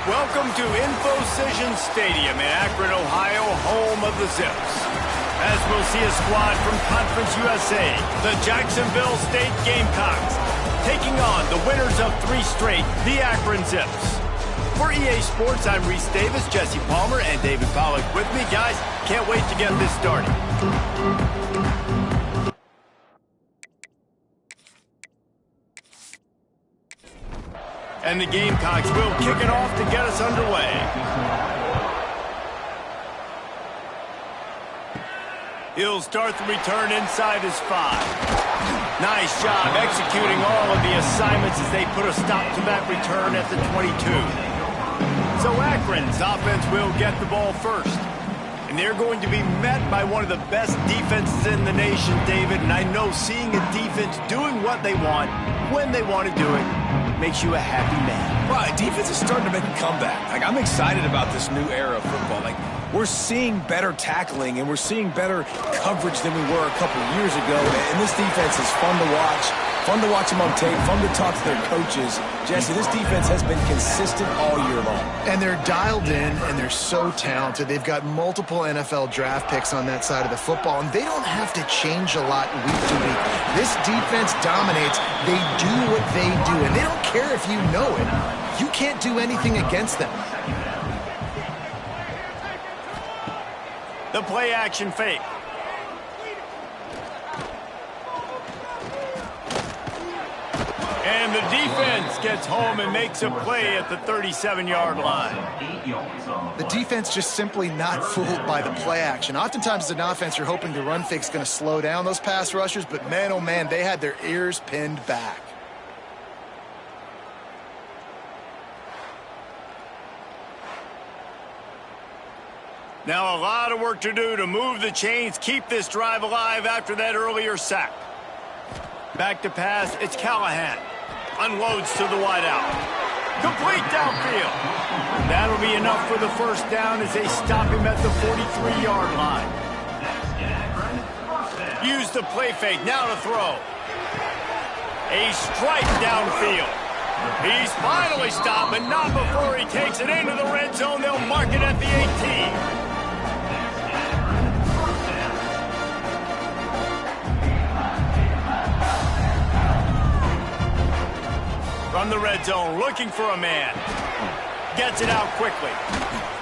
Welcome to Infocision Stadium in Akron, Ohio, home of the Zips. As we'll see a squad from Conference USA, the Jacksonville State Gamecocks, taking on the winners of 3 straight, the Akron Zips. For EA Sports, I'm Reese Davis, Jesse Palmer, and David Pollack with me. Guys, can't wait to get this started. And the Gamecocks will kick it off to get us underway. He'll start the return inside his 5. Nice job executing all of the assignments as they put a stop to that return at the 22. So Akron's offense will get the ball first. And they're going to be met by one of the best defenses in the nation, David. And I know seeing a defense doing what they want, when they want to do it, makes you a happy man. Well, defense is starting to make a comeback. I'm excited about this new era of football. We're seeing better tackling, and we're seeing better coverage than we were a couple years ago. And this defense is fun to watch. Fun to watch them on tape. Fun to talk to their coaches. Jesse, this defense has been consistent all year long. And they're dialed in, and they're so talented. They've got multiple NFL draft picks on that side of the football, and they don't have to change a lot week to week. This defense dominates. They do what they do, and they don't care if you know it. You can't do anything against them. The play action fake. And the defense gets home and makes a play at the 37-yard line. The defense just simply not fooled by the play action. Oftentimes as an offense, you're hoping the run fake's going to slow down those pass rushers, but man, oh man, they had their ears pinned back. Now a lot of work to do to move the chains, keep this drive alive after that earlier sack. Back to pass, it's Callahan. Unloads to the wideout. Complete downfield. That'll be enough for the first down as they stop him at the 43-yard line. Use the play fake, now to throw. A strike downfield. He's finally stopped, but not before he takes it into the red zone. They'll mark it at the 18. From the red zone, looking for a man. Gets it out quickly.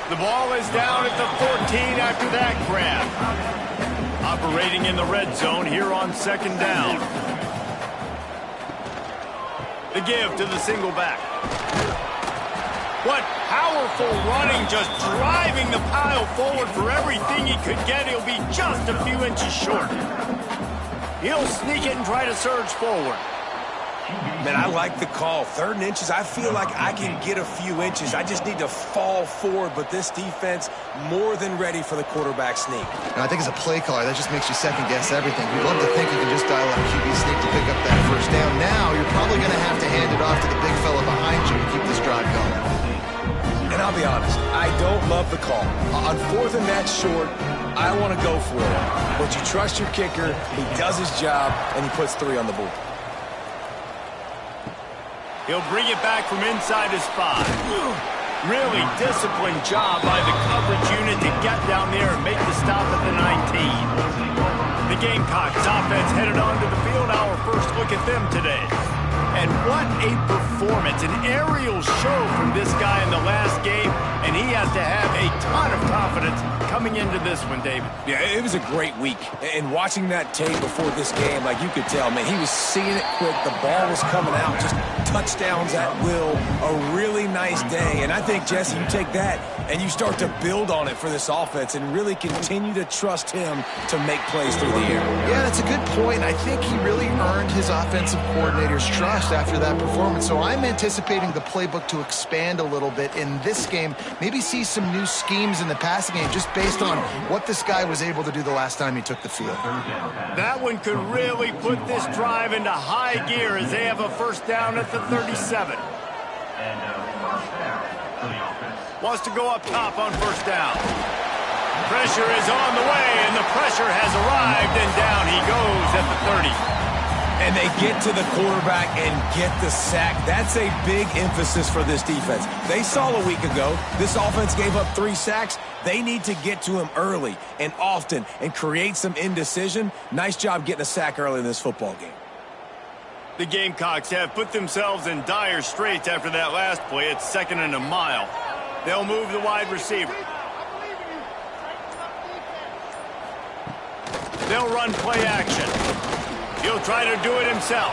The ball is down at the 14 after that grab. Operating in the red zone here on second down. The give to the single back. What powerful running, just driving the pile forward for everything he could get. He'll be just a few inches short. He'll sneak it and try to surge forward. Man, I like the call. 3rd and inches, I feel like I can get a few inches. I just need to fall forward, but this defense more than ready for the quarterback sneak. Now, I think as a play caller, that just makes you second-guess everything. You'd love to think you can just dial up QB sneak to pick up that first down. Now, you're probably going to have to hand it off to the big fella behind you to keep this drive going. And I'll be honest, I don't love the call. On 4th and that short, I want to go for it. But you trust your kicker, he does his job, and he puts 3 on the board. He'll bring it back from inside his 5. Really disciplined job by the coverage unit to get down there and make the stop at the 19. The Gamecocks offense headed onto the field. Our first look at them today. And what a performance, an aerial show from this guy in the last game, and he has to have a ton of confidence coming into this one, David. Yeah, it was a great week. And watching that tape before this game, you could tell, man, he was seeing it quick. The ball was coming out, just touchdowns at will. A really nice day. And I think, Jesse, you take that and you start to build on it for this offense and really continue to trust him to make plays through the air. Yeah, that's a good point. I think he really earned his offensive coordinator's trust after that performance. So I'm anticipating the playbook to expand a little bit in this game. Maybe see some new schemes in the passing game just based on what this guy was able to do the last time he took the field. That one could really put this drive into high gear as they have a first down at the 37. Wants to go up top on first down. Pressure is on the way, and the pressure has arrived, and down he goes at the 30. And they get to the quarterback and get the sack. That's a big emphasis for this defense. They saw a week ago this offense gave up 3 sacks. They need to get to him early and often and create some indecision. Nice job getting a sack early in this football game. The Gamecocks have put themselves in dire straits after that last play. It's 2nd and a mile. They'll move the wide receiver. They'll run play action. He'll try to do it himself.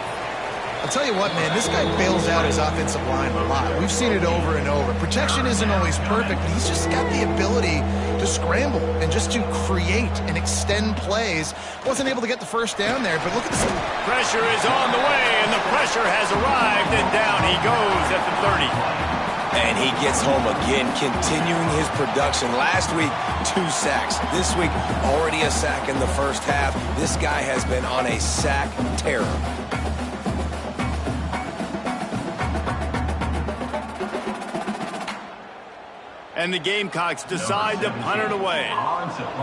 I'll tell you what, man, this guy bails out his offensive line a lot. We've seen it over and over. Protection isn't always perfect, but he's just got the ability to scramble and just to create and extend plays. Wasn't able to get the first down there, but look at this. Pressure is on the way, and the pressure has arrived, and down he goes at the 30. And he gets home again, continuing his production. Last week, 2 sacks. This week, already a sack in the first half. This guy has been on a sack terror. And the Gamecocks decide to punt it away.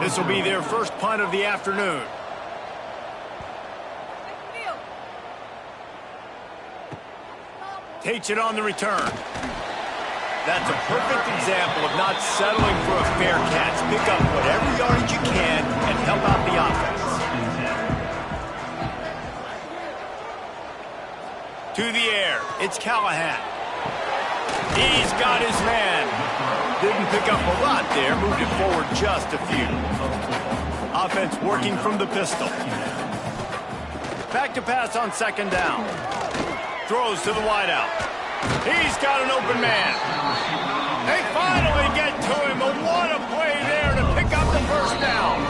This will be their first punt of the afternoon. Takes it on the return. That's a perfect example of not settling for a fair catch. Pick up whatever yardage you can and help out the offense. To the air, it's Callahan. He's got his man. Didn't pick up a lot there, moved it forward just a few. Offense working from the pistol. Back to pass on 2nd down. Throws to the wideout. He's got an open man. They finally get to him, but what a play there to pick up the first down.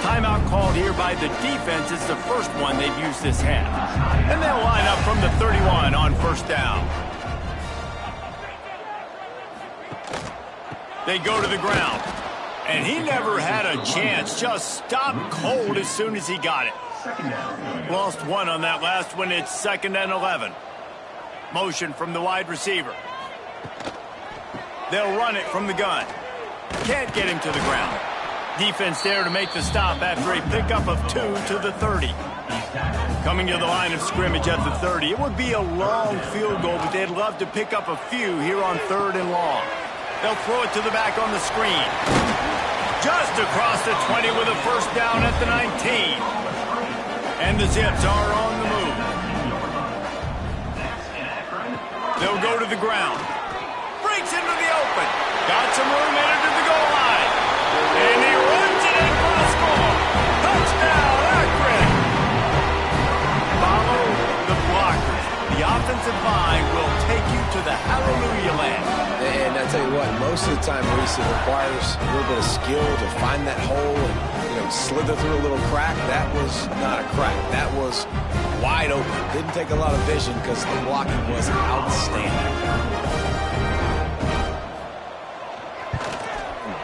Timeout called here by the defense. It's the first one they've used this half. And they'll line up from the 31 on 1st down. They go to the ground. And he never had a chance. Just stopped cold as soon as he got it. Lost 1 on that last one. It's 2nd and 11. Motion from the wide receiver. They'll run it from the gun. Can't get him to the ground. Defense there to make the stop after a pickup of 2 to the 30. Coming to the line of scrimmage at the 30. It would be a long field goal, but they'd love to pick up a few here on 3rd and long. They'll throw it to the back on the screen. Just across the 20 with a first down at the 19. And the Zips are on the move. They'll go to the ground. Breaks into the open. Got some room headed to the goal line. And he runs it in for the score. Touchdown, Akron. Follow the blockers. The offensive line will take you to the hallelujah land. And I tell you what, most of the time, Reese, it requires a little bit of skill to find that hole and, slither through a little crack. That was not a crack. That was wide open. Didn't take a lot of vision because the blocking was outstanding.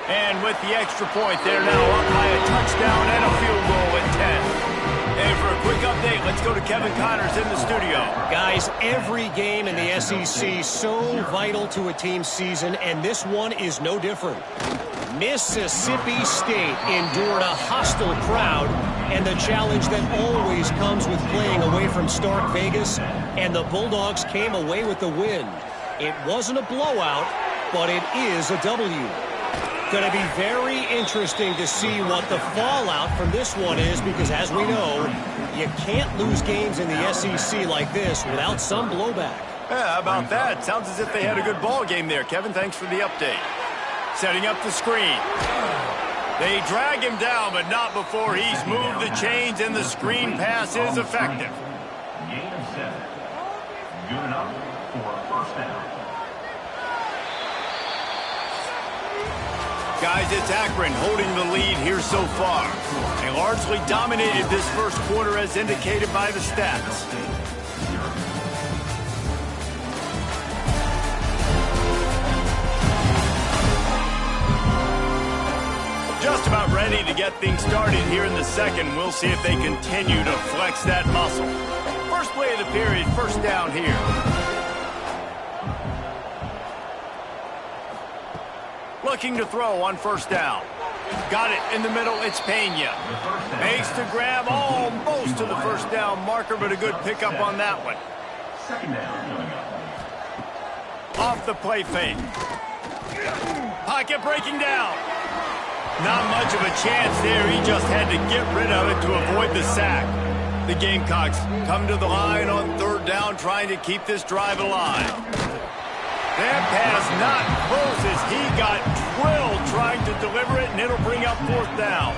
And with the extra point, they're now up by a touchdown and a field goal at 10. And for a quick update, let's go to Kevin Connors in the studio. Guys, every game in the SEC so vital to a team's season, and this one is no different. Mississippi State endured a hostile crowd and the challenge that always comes with playing away from Stark Vegas, and the Bulldogs came away with the win. It wasn't a blowout, but it is a W. Going to be very interesting to see what the fallout from this one is, because as we know, you can't lose games in the SEC like this without some blowback. Yeah, how about that? Sounds as if they had a good ball game there. Kevin, thanks for the update. Setting up the screen. They drag him down, but not before he's moved the chains, and the screen pass is effective. Gain of 7. Good enough for a first down. Guys, it's Akron holding the lead here so far. They largely dominated this first quarter as indicated by the stats. Just about ready to get things started here in the second. We'll see if they continue to flex that muscle. First play of the period, first down here. Looking to throw on first down. Got it in the middle. It's Pena. Makes the grab almost to the first down marker, but a good pickup on that one. Second down. Off the play fake. Pocket breaking down. Not much of a chance there. He just had to get rid of it to avoid the sack. The Gamecocks come to the line on third down, trying to keep this drive alive. That pass not close as he got drilled trying to deliver it, and it'll bring up fourth down.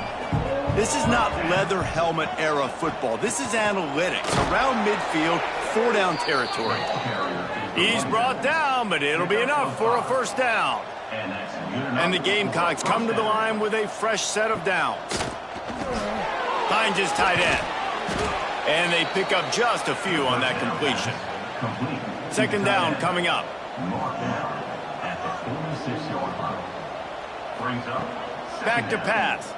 This is not leather helmet era football. This is analytics. Around midfield, 4-down territory. He's brought down, but it'll be enough for a first down. And the Gamecocks come to the line with a fresh set of downs. Finds his tight end. And they pick up just a few on that completion. Second down coming up. At the 46-yard line. Brings up. Back to pass.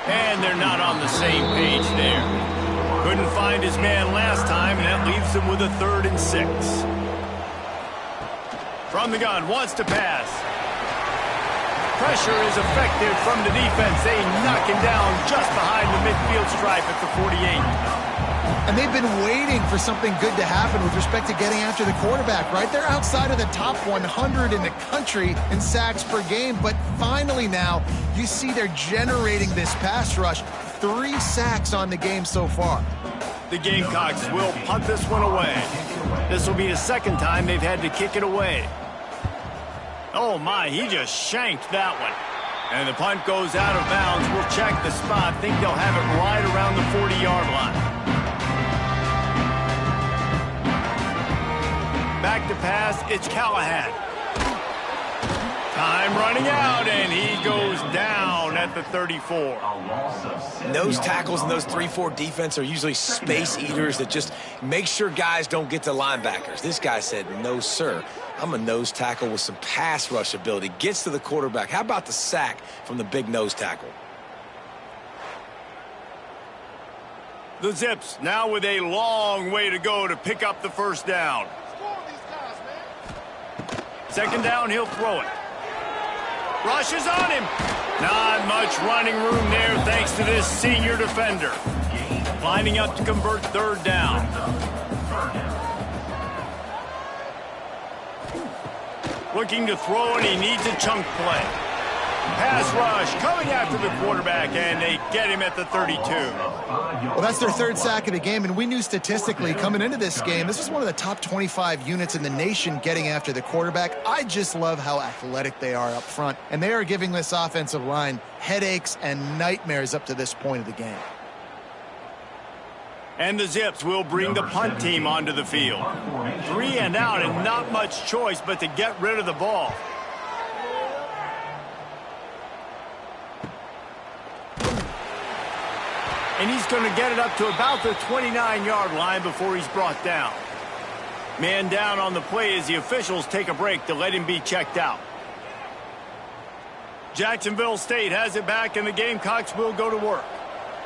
And they're not on the same page there. Couldn't find his man last time, and that leaves him with a 3rd and 6. From the gun, wants to pass. Pressure is effective from the defense. They knock him down just behind the midfield stripe at the 48. And they've been waiting for something good to happen with respect to getting after the quarterback, right? They're outside of the top 100 in the country in sacks per game, but finally now you see they're generating this pass rush. 3 sacks on the game so far. The Gamecocks will punt this one away. This will be the second time they've had to kick it away. Oh my, he just shanked that one. And the punt goes out of bounds. We'll check the spot. Think they'll have it right around the 40-yard line. Back to pass, it's Callahan. Time running out, and he goes down at the 34. Nose tackles and those 3-4 defense are usually space eaters that just make sure guys don't get to linebackers. This guy said, no, sir. I'm a nose tackle with some pass rush ability. Gets to the quarterback. How about the sack from the big nose tackle? The Zips now with a long way to go to pick up the first down. Second down, he'll throw it. Rushes on him. Not much running room there thanks to this senior defender. Lining up to convert third down. Looking to throw, and he needs a chunk play. Pass rush coming after the quarterback, and they get him at the 32. Well, that's their 3rd sack of the game, and we knew statistically coming into this game, this is one of the top 25 units in the nation getting after the quarterback. I just love how athletic they are up front, and they are giving this offensive line headaches and nightmares up to this point of the game. And the Zips will bring the punt team onto the field. 3 and out, and not much choice but to get rid of the ball. And he's going to get it up to about the 29-yard line before he's brought down. Man down on the play as the officials take a break to let him be checked out. Jacksonville State has it back, and the Gamecocks will go to work.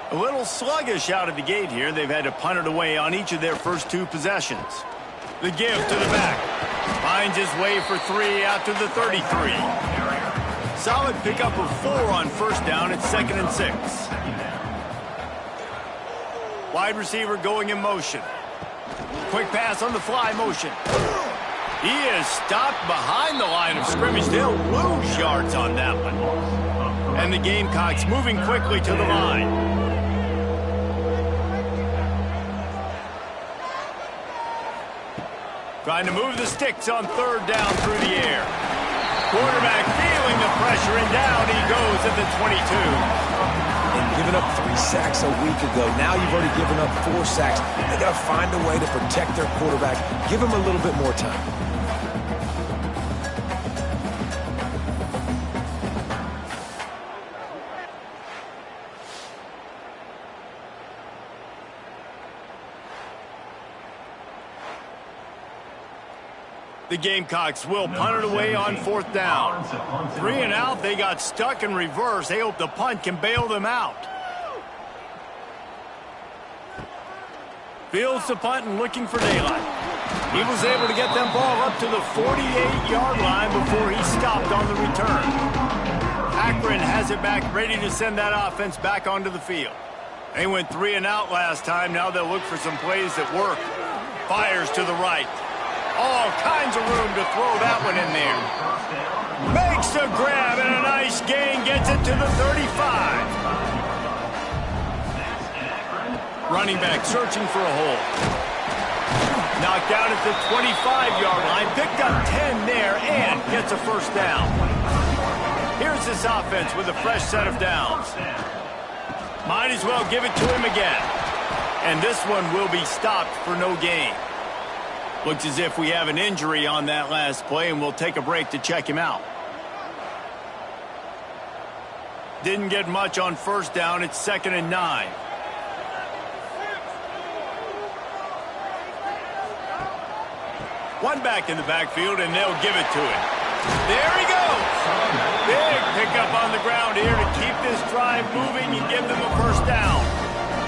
A little sluggish out of the gate here. They've had to punt it away on each of their first 2 possessions. The give to the back. Finds his way for 3 out to the 33. Solid pickup of 4 on first down at 2nd and 6. Wide receiver going in motion. Quick pass on the fly motion. He is stopped behind the line of scrimmage. They'll lose yards on that one. And the Gamecocks moving quickly to the line. Trying to move the sticks on third down through the air. Quarterback feeling the pressure, and down he goes at the 22. And giving up 3 sacks a week ago. Now you've already given up 4 sacks. They got to find a way to protect their quarterback. Give him a little bit more time. The Gamecocks will punt it away on 4th down. 3 and out, they got stuck in reverse. They hope the punt can bail them out. Fields the punt and looking for daylight. He was able to get them ball up to the 48-yard line before he stopped on the return. Akron has it back, ready to send that offense back onto the field. They went 3 and out last time. Now they'll look for some plays that work. Fires to the right. All kinds of room to throw that one in there. Makes a grab and a nice gain. Gets it to the 35. Running back searching for a hole. Knocked down at the 25-yard line. Picked up 10 there and gets a first down. Here's this offense with a fresh set of downs. Might as well give it to him again. And this one will be stopped for no gain. Looks as if we have an injury on that last play, and we'll take a break to check him out. Didn't get much on first down. It's 2nd and 9. One back in the backfield, and they'll give it to him. There he goes. Big pickup on the ground here to keep this drive moving and give them a first down.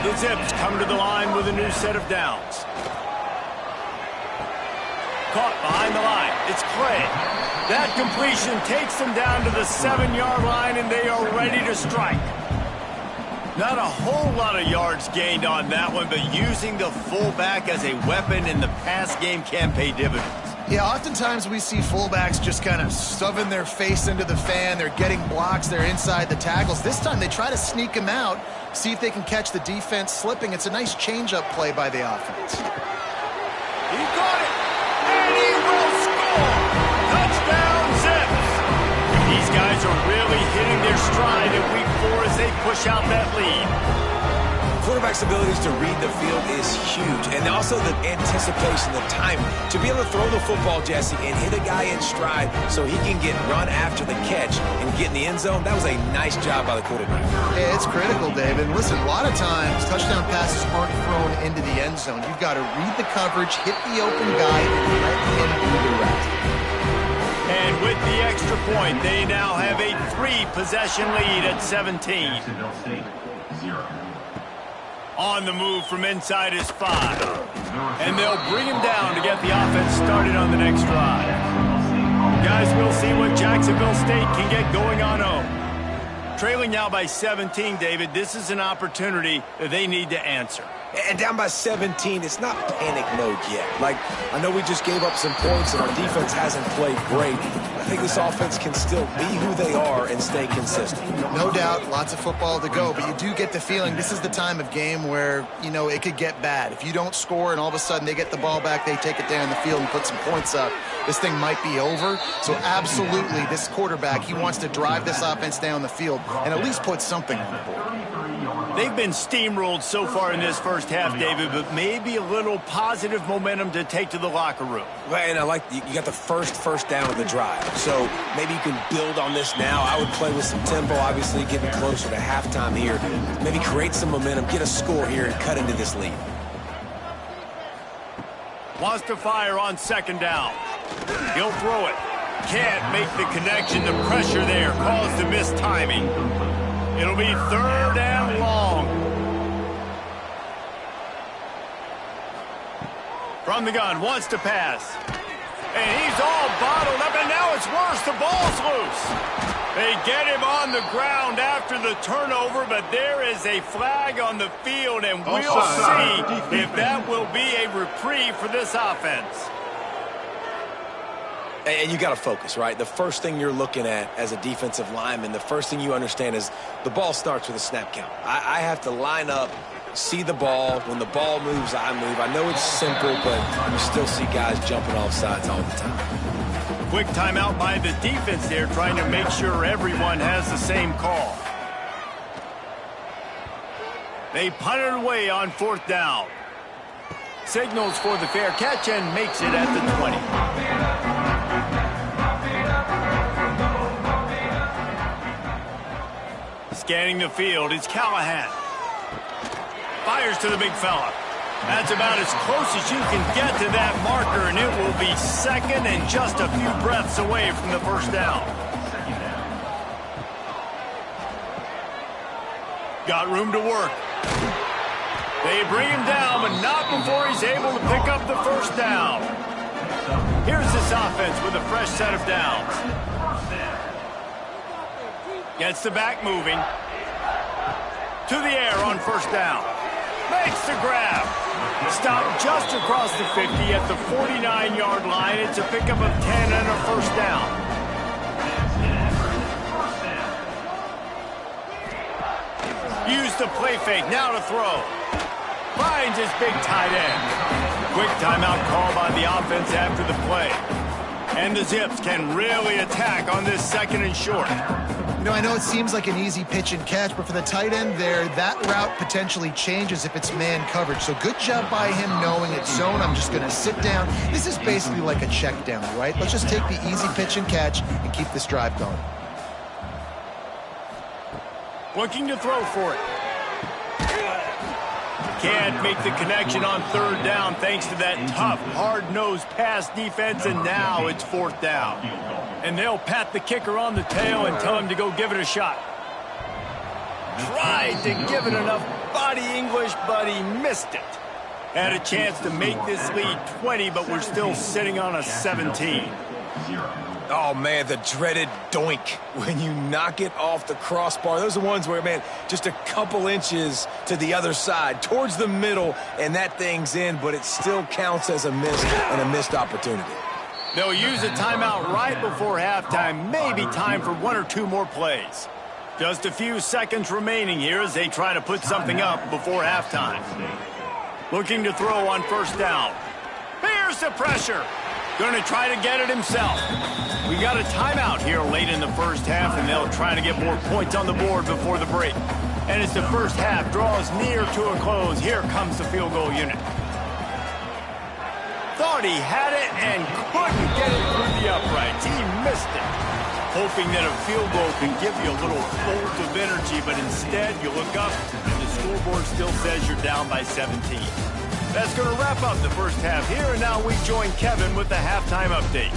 The Zips come to the line with a new set of downs. Caught behind the line. It's Clay. That completion takes them down to the 7-yard line, and they are ready to strike. Not a whole lot of yards gained on that one, but using the fullback as a weapon in the pass game can pay dividends. Yeah, oftentimes we see fullbacks just kind of shoving their face into the fan. They're getting blocks. They're inside the tackles. This time they try to sneak him out, see if they can catch the defense slipping. It's a nice change-up play by the offense. He caught it, and he will score. Touchdown, Zips. These guys are really hitting their stride in week 4 as they push out that lead. Quarterback's abilities to read the field is huge, and also the anticipation, the time to be able to throw the football, Jesse, and hit a guy in stride so he can get run after the catch and get in the end zone. That was a nice job by the quarterback. Yeah, it's critical, David. Listen, a lot of times touchdown passes aren't thrown into the end zone. You've got to read the coverage, hit the open guy, and let him do the rest. And with the extra point, they now have a 3-possession lead at 17. Jacksonville State, 0. On the move from inside his 5. And they'll bring him down to get the offense started on the next drive. Guys, we'll see what Jacksonville State can get going on home. Trailing now by 17, David, this is an opportunity that they need to answer. And down by 17, it's not panic mode yet. Like, I know we just gave up some points and our defense hasn't played great. I think this offense can still be who they are and stay consistent. No doubt, lots of football to go, but you do get the feeling this is the time of game where, you know, it could get bad. If you don't score and all of a sudden they get the ball back, they take it down the field and put some points up, this thing might be over. So absolutely, this quarterback, he wants to drive this offense down the field and at least put something on the board. They've been steamrolled so far in this first half, David, but maybe a little positive momentum to take to the locker room. And I like you got the first down of the drive. So maybe you can build on this now. I would play with some tempo, obviously getting closer to halftime here. Maybe create some momentum, get a score here, and cut into this lead. Wants to fire on 2nd down. He'll throw it. Can't make the connection. The pressure there caused the mistiming. It'll be 3rd and long. From the gun, wants to pass. And he's all bottled up, and now it's worse. The ball's loose. They get him on the ground after the turnover, but there is a flag on the field, and we'll see if that will be a reprieve for this offense. And you got to focus, right? The first thing you're looking at as a defensive lineman, the first thing you understand is the ball starts with a snap count. I have to line up, see the ball. When the ball moves, I move. I know it's simple, but you still see guys jumping off sides all the time. Quick timeout by the defense there, trying to make sure everyone has the same call. They punt it away on 4th down. Signals for the fair catch and makes it at the 20. Scanning the field, it's Callahan. Fires to the big fella. That's about as close as you can get to that marker, and it will be 2nd and just a few breaths away from the first down. Got room to work. They bring him down, but not before he's able to pick up the first down. Here's this offense with a fresh set of downs. Gets the back moving. To the air on first down. Makes the grab. Stopped just across the 50 at the 49-yard line. It's a pickup of 10 and a first down. Use the play fake, now to throw. Finds his big tight end. Quick timeout call by the offense after the play. And the Zips can really attack on this second and short. You know, I know it seems like an easy pitch and catch, but for the tight end there, that route potentially changes if it's man coverage. So good job by him knowing it's zone. I'm just going to sit down. This is basically like a check down, right? Let's just take the easy pitch and catch and keep this drive going. Looking to throw for it. Can't make the connection on third down thanks to that tough, hard-nosed pass defense, and now it's fourth down. And they'll pat the kicker on the tail and tell him to go give it a shot. Tried to give it enough body English, but he missed it. Had a chance to make this lead 20, but we're still sitting on a 17. Oh, man, the dreaded doink when you knock it off the crossbar. Those are the ones where, man, just a couple inches to the other side, towards the middle, and that thing's in, but it still counts as a miss and a missed opportunity. They'll use a timeout right before halftime, maybe time for one or two more plays. Just a few seconds remaining here as they try to put something up before halftime. Looking to throw on first down. Here's the pressure. Going to try to get it himself. We got a timeout here late in the first half, and they'll try to get more points on the board before the break. And as the first half draws near to a close, here comes the field goal unit. Thought he had it and couldn't get it through the uprights. He missed it. Hoping that a field goal can give you a little bolt of energy, but instead you look up and the scoreboard still says you're down by 17. That's going to wrap up the first half here, and now we join Kevin with the halftime update.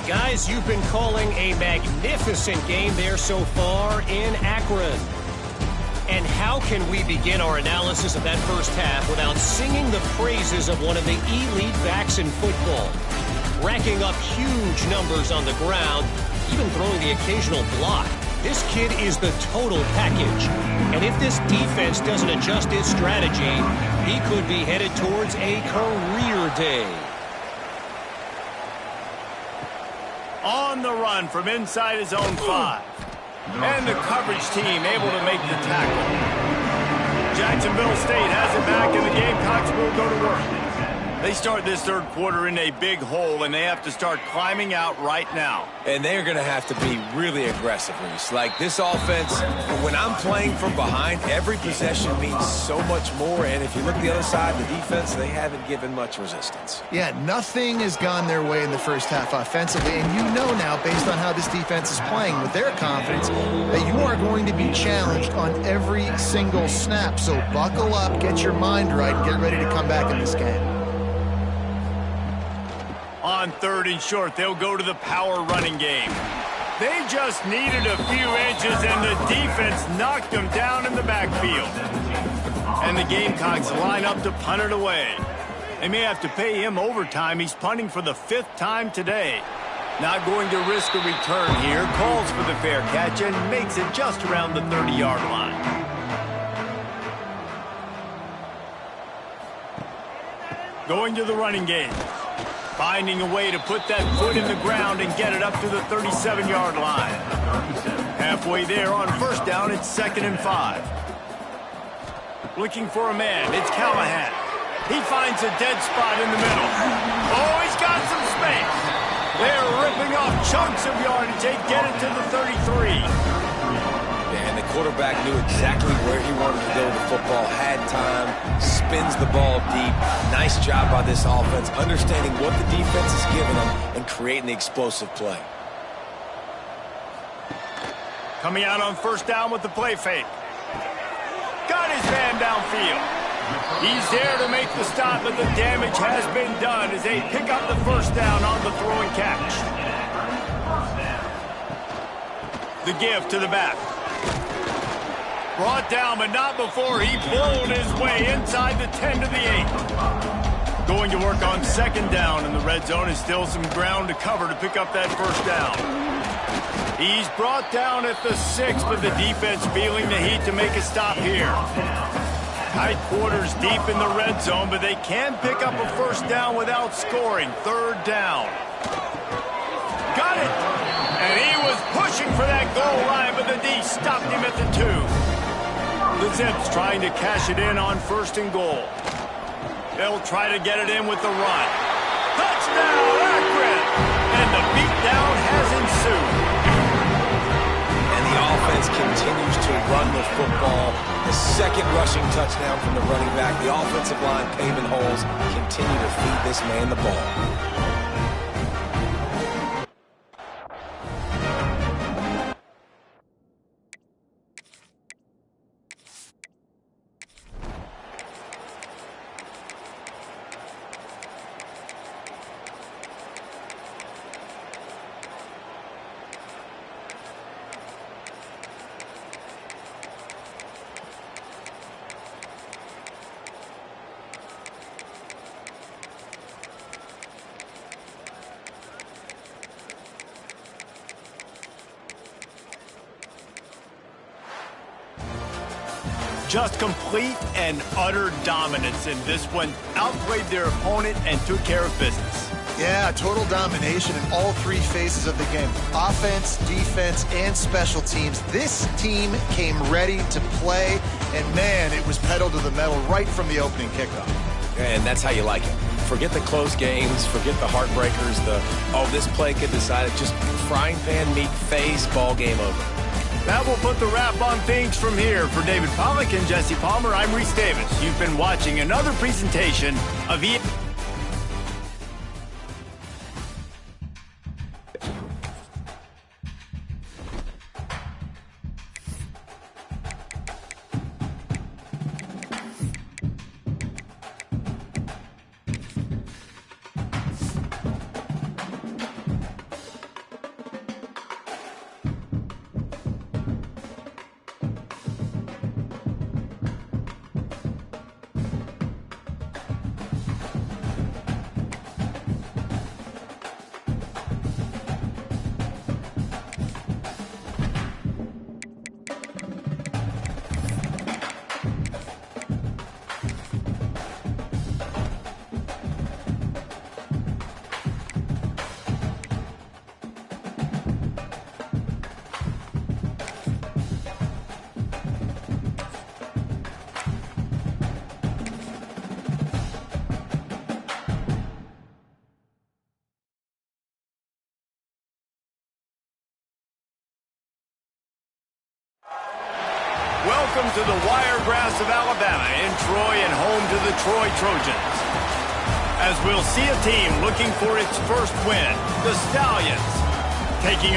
Guys, you've been calling a magnificent game there so far in Akron. And how can we begin our analysis of that first half without singing the praises of one of the elite backs in football? Racking up huge numbers on the ground, even throwing the occasional block. This kid is the total package. And if this defense doesn't adjust its strategy, he could be headed towards a career day. On the run from inside his own 5. And the coverage team able to make the tackle. Jacksonville State has it back, and the Gamecocks will go to work. They start this third quarter in a big hole, and they have to start climbing out right now. And they're going to have to be really aggressive, Reese. Like this offense, when I'm playing from behind, every possession means so much more. And if you look at the other side, the defense, they haven't given much resistance. Yeah, nothing has gone their way in the first half offensively. And you know now, based on how this defense is playing with their confidence, that you are going to be challenged on every single snap. So buckle up, get your mind right, and get ready to come back in this game. On third and short, they'll go to the power running game. They just needed a few inches, and the defense knocked them down in the backfield. And the Gamecocks line up to punt it away. They may have to pay him overtime. He's punting for the 5th time today. Not going to risk a return here. Calls for the fair catch and makes it just around the 30-yard line. Going to the running game. Finding a way to put that foot in the ground and get it up to the 37-yard line. Halfway there on first down, it's 2nd and 5. Looking for a man, it's Callahan. He finds a dead spot in the middle. Oh, he's got some space. They're ripping off chunks of yardage. They get it to the 33. And the quarterback knew exactly where he wanted to go with the football, had time, spins the ball deep. Nice job by this offense, understanding what the defense is giving them and creating the explosive play. Coming out on first down with the play fake. Got his man downfield. He's there to make the stop, but the damage has been done as they pick up the first down on the throw and catch. The give to the back. Brought down, but not before he pulled his way inside the 10 to the 8. Going to work on second down, and the red zone is still some ground to cover to pick up that first down. He's brought down at the 6, but the defense feeling the heat to make a stop here. Tight quarters deep in the red zone, but they can pick up a first down without scoring. Third down. Got it! And he was pushing for that goal line, but the D stopped him at the 2. The Zips trying to cash it in on first and goal. They'll try to get it in with the run. Touchdown, Akron! And the beatdown has ensued. And the offense continues to run the football. The second rushing touchdown from the running back. The offensive line paving holes continue to feed this man the ball. Just complete and utter dominance in this one. Outplayed their opponent and took care of business. Yeah, total domination in all three phases of the game. Offense, defense, and special teams. This team came ready to play, and man, it was pedal to the metal right from the opening kickoff. And that's how you like it. Forget the close games, forget the heartbreakers, this play could decide it. Just frying pan meat face, ball game over. That will put the wrap on things from here. For David Pollack and Jesse Palmer, I'm Reese Davis. You've been watching another presentation of Welcome to the Wiregrass of Alabama in Troy and home to the Troy Trojans. As we'll see a team looking for its first win, the Stallions, taking on